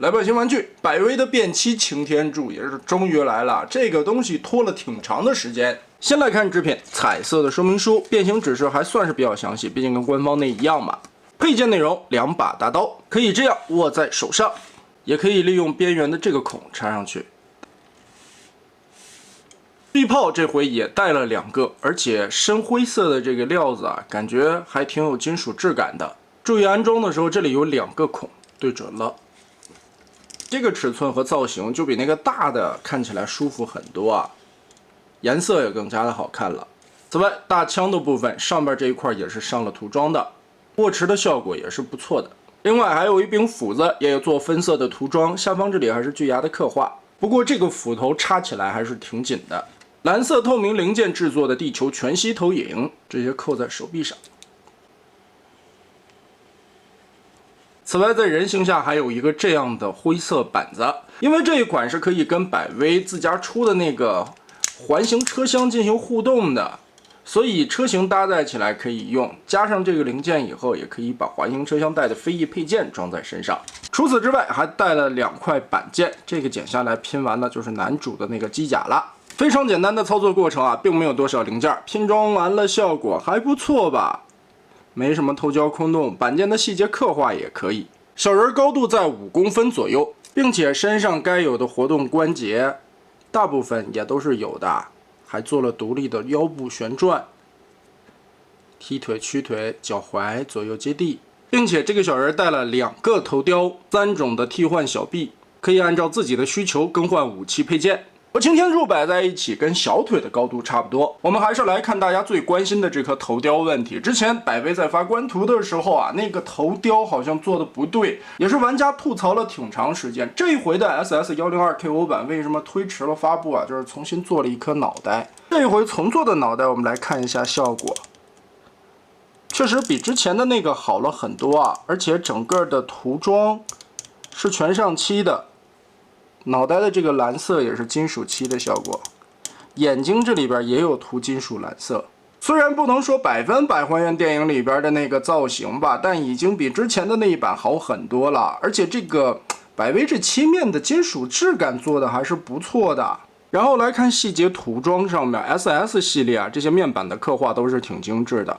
来吧，新玩具，百威的变漆擎天柱也是终于来了。这个东西拖了挺长的时间。先来看制品，彩色的说明书，变形指示还算是比较详细，毕竟跟官方那一样嘛。配件内容：2把大刀，可以这样握在手上，也可以利用边缘的这个孔插上去。臂炮这回也带了2个，而且深灰色的这个料子啊，感觉还挺有金属质感的。注意安装的时候，这里有2个孔，对准了。这个尺寸和造型就比那个大的看起来舒服很多啊，颜色也更加的好看了。此外，大枪的部分上边这一块也是上了涂装的，握持的效果也是不错的。另外还有一柄斧子，也有做分色的涂装，下方这里还是巨牙的刻画。不过这个斧头插起来还是挺紧的。蓝色透明零件制作的地球全息投影，直接扣在手臂上。此外，在人形下还有一个这样的灰色板子，因为这一款是可以跟百威自家出的那个环形车厢进行互动的，所以车型搭载起来可以用。加上这个零件以后，也可以把环形车厢带的飞翼配件装在身上。除此之外，还带了2块板件，这个剪下来拼完了就是男主的那个机甲了。非常简单的操作过程啊，并没有多少零件，拼装完了效果还不错吧。没什么偷胶空洞，板件的细节刻画也可以。小人高度在5公分左右，并且身上该有的活动关节，大部分也都是有的，还做了独立的腰部旋转、踢腿、屈腿、脚踝左右接地，并且这个小人带了2个头雕、3种的替换小臂，可以按照自己的需求更换武器配件。和擎天柱摆在一起，跟小腿的高度差不多。我们还是来看大家最关心的这颗头雕问题。之前百威在发官图的时候啊，那个头雕好像做的不对，也是玩家吐槽了挺长时间。这一回的 SS102KO 版为什么推迟了发布啊？就是重新做了一颗脑袋。这一回重做的脑袋，我们来看一下效果，确实比之前的那个好了很多啊，而且整个的涂装是全上漆的。脑袋的这个蓝色也是金属漆的效果，眼睛这里边也有涂金属蓝色。虽然不能说100%还原电影里边的那个造型吧，但已经比之前的那一版好很多了。而且这个百威这漆面的金属质感做的还是不错的。然后来看细节涂装上面 ，SS 系列啊，这些面板的刻画都是挺精致的，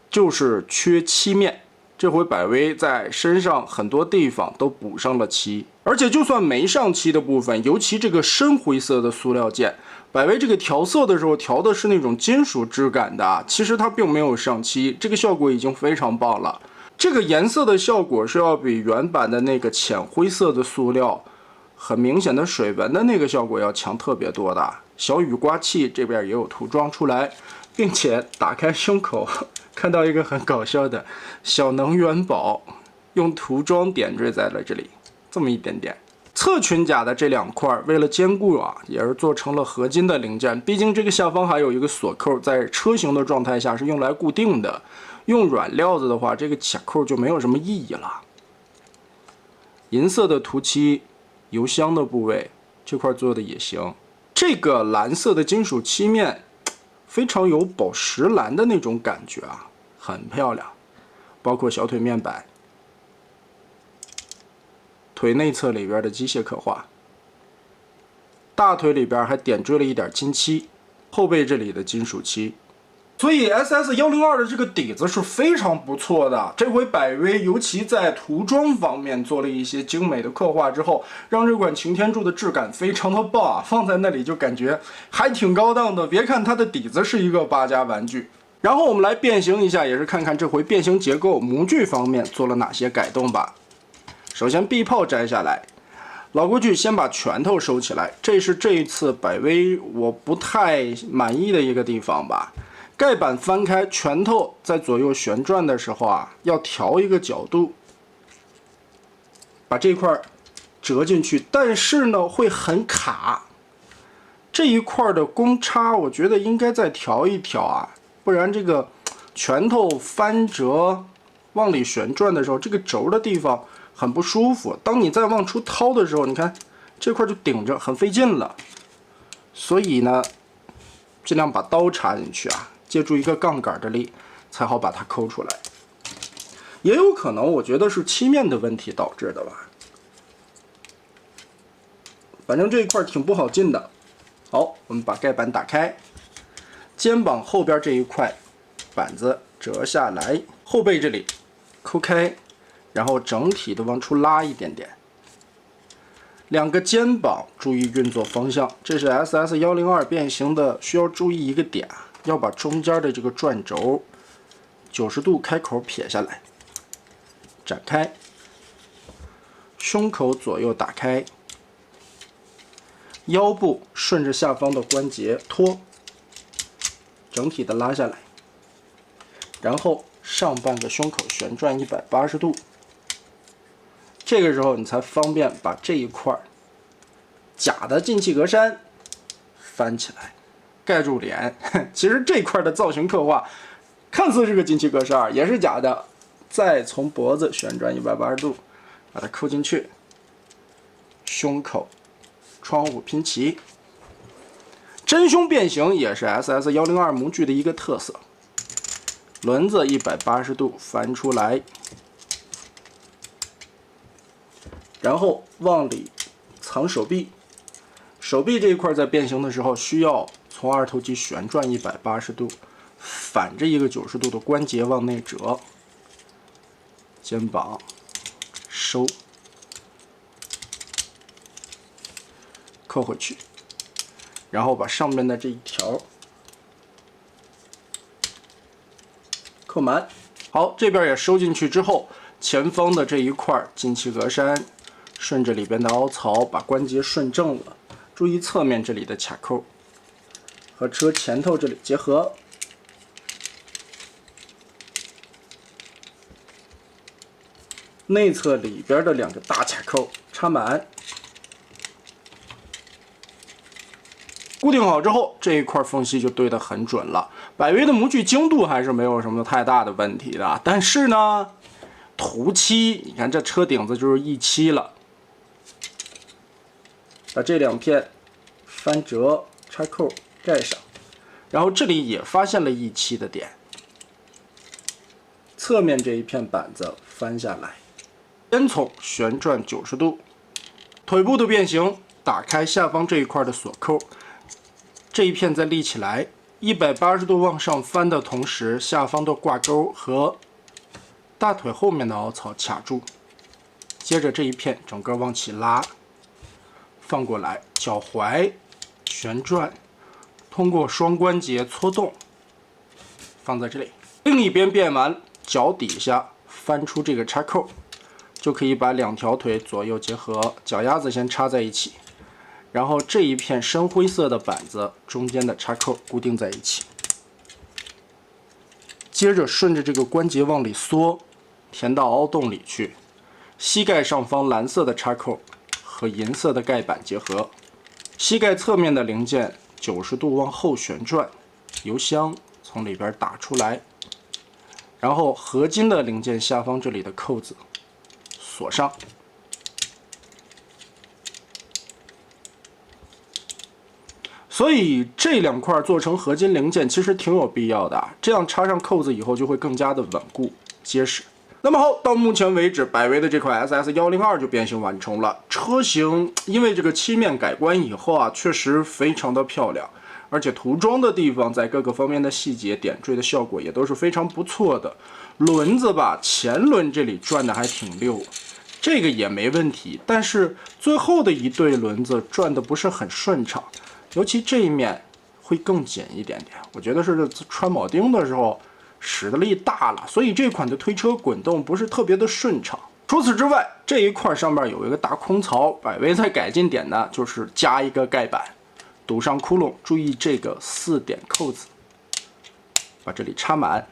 就是缺漆面。这回百威在身上很多地方都补上了漆，而且就算没上漆的部分，尤其这个深灰色的塑料件，百威这个调色的时候调的是那种金属质感的，其实它并没有上漆，这个效果已经非常棒了。这个颜色的效果是要比原版的那个浅灰色的塑料很明显的水纹的那个效果要强特别多的。小雨刮器这边也有涂装出来，并且打开胸口看到一个很搞笑的小能源宝，用涂装点缀在了这里，这么一点点。侧裙甲的这2块为了坚固啊，也是做成了合金的零件，毕竟这个下方还有一个锁扣，在车型的状态下是用来固定的，用软料子的话，这个卡扣就没有什么意义了。银色的涂漆，油箱的部位这块做的也行。这个蓝色的金属漆面非常有宝石蓝的那种感觉啊，很漂亮。包括小腿面板、腿内侧里边的机械刻画，大腿里边还点缀了一点金漆，后背这里的金属漆。所以 SS102的这个底子是非常不错的。这回百威尤其在涂装方面做了一些精美的刻画之后，让这款擎天柱的质感非常的棒啊，放在那里就感觉还挺高档的。别看它的底子是一个8加玩具。然后我们来变形一下，也是看看这回变形结构模具方面做了哪些改动吧。首先臂炮摘下来，老规矩先把拳头收起来，这是这一次百威我不太满意的一个地方吧。盖板翻开，拳头在左右旋转的时候啊，要调一个角度，把这块折进去，但是呢会很卡。这一块的公差我觉得应该再调一调啊，不然这个拳头翻折往里旋转的时候，这个轴的地方很不舒服。当你再往出掏的时候，你看这块就顶着，很费劲了。所以呢，尽量把刀插进去啊，借助一个杠杆的力，才好把它抠出来。也有可能，我觉得是漆面的问题导致的吧。反正这一块挺不好进的。好，我们把盖板打开，肩膀后边这一块板子折下来，后背这里抠开，然后整体的往出拉一点点。两个肩膀注意运作方向，这是 SS102变形的需要注意一个点，要把中间的这个转轴90度开口撇下来，展开，胸口左右打开，腰部顺着下方的关节托，整体的拉下来，然后上半个胸口旋转180度。这个时候你才方便把这一块假的进气格栅翻起来，盖住脸。其实这块的造型刻画看似是个进气格栅，也是假的。再从脖子旋转180度，把它扣进去。胸口、窗户拼齐，真胸变形也是 SS102模具的一个特色。轮子180度翻出来。然后往里藏手臂，手臂这一块在变形的时候需要从二头肌旋转180度，反着一个90度的关节往内折，肩膀收，扣回去，然后把上面的这一条扣满。好，这边也收进去之后，前方的这一块进气格栅。顺着里边的凹槽把关节顺正了，注意侧面这里的卡扣和车前头这里结合，内侧里边的两个大卡扣插满，固定好之后，这一块缝隙就对得很准了。百威的模具精度还是没有什么太大的问题的，但是呢，涂漆，你看这车顶子就是E7了。把这两片翻折插扣盖上，然后这里也发现了E7的点。侧面这一片板子翻下来，烟囱旋转90度，腿部的变形，打开下方这一块的锁扣，这一片再立起来，180度往上翻的同时，下方的挂钩和大腿后面的凹槽卡住，接着这一片整个往起拉。放过来，脚踝旋转，通过双关节搓动，放在这里。另一边变完，脚底下翻出这个插扣，就可以把两条腿左右结合，脚丫子先插在一起，然后这一片深灰色的板子中间的插扣固定在一起。接着顺着这个关节往里缩，填到凹洞里去。膝盖上方蓝色的插扣和银色的盖板结合，膝盖侧面的零件90度往后旋转，油箱从里边打出来，然后合金的零件下方这里的扣子锁上。所以这两块做成合金零件其实挺有必要的，这样插上扣子以后就会更加的稳固结实。那么好，到目前为止，百威的这块 SS102就变形完成了。车型因为这个漆面改观以后啊，确实非常的漂亮，而且涂装的地方在各个方面的细节点缀的效果也都是非常不错的。轮子吧，前轮这里转的还挺溜，这个也没问题，但是最后的一对轮子转的不是很顺畅，尤其这一面会更紧一点点。我觉得是穿铆钉的时候使的力大了，所以这款的推车滚动不是特别的顺畅。除此之外，这一块上面有一个大空槽，百威在改进点呢，就是加一个盖板，堵上窟窿。注意这个4点扣子，把这里插满。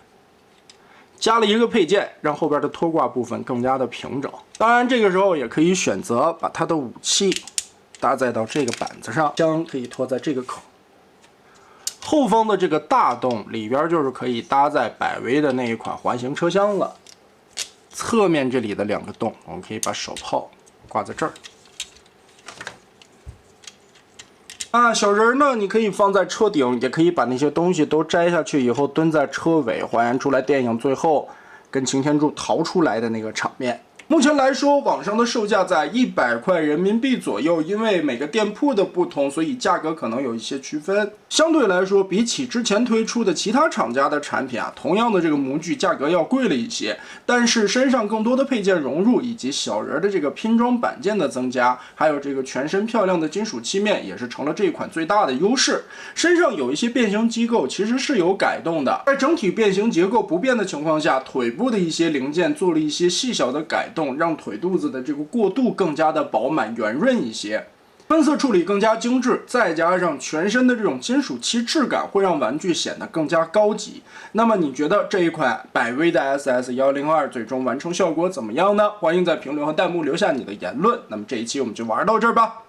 加了一个配件，让后边的拖挂部分更加的平整。当然，这个时候也可以选择把它的武器搭载到这个板子上，枪可以拖在这个口。后方的这个大洞里边就是可以搭载百威的那一款环形车厢了。侧面这里的2个洞，我们可以把手炮挂在这儿。小人呢，你可以放在车顶，也可以把那些东西都摘下去以后蹲在车尾，还原出来电影最后跟擎天柱逃出来的那个场面。目前来说，网上的售价在100块人民币左右，因为每个店铺的不同，所以价格可能有一些区分。相对来说，比起之前推出的其他厂家的产品啊，同样的这个模具价格要贵了一些，但是身上更多的配件融入，以及小人的这个拼装板件的增加，还有这个全身漂亮的金属漆面，也是成了这一款最大的优势。身上有一些变形机构其实是有改动的，在整体变形结构不变的情况下，腿部的一些零件做了一些细小的改动，让腿肚子的这个过渡更加的饱满圆润一些，喷色处理更加精致，再加上全身的这种金属漆质感，会让玩具显得更加高级。那么你觉得这一款百威的 SS102最终完成效果怎么样呢？欢迎在评论和弹幕留下你的言论。那么这一期我们就玩到这儿吧。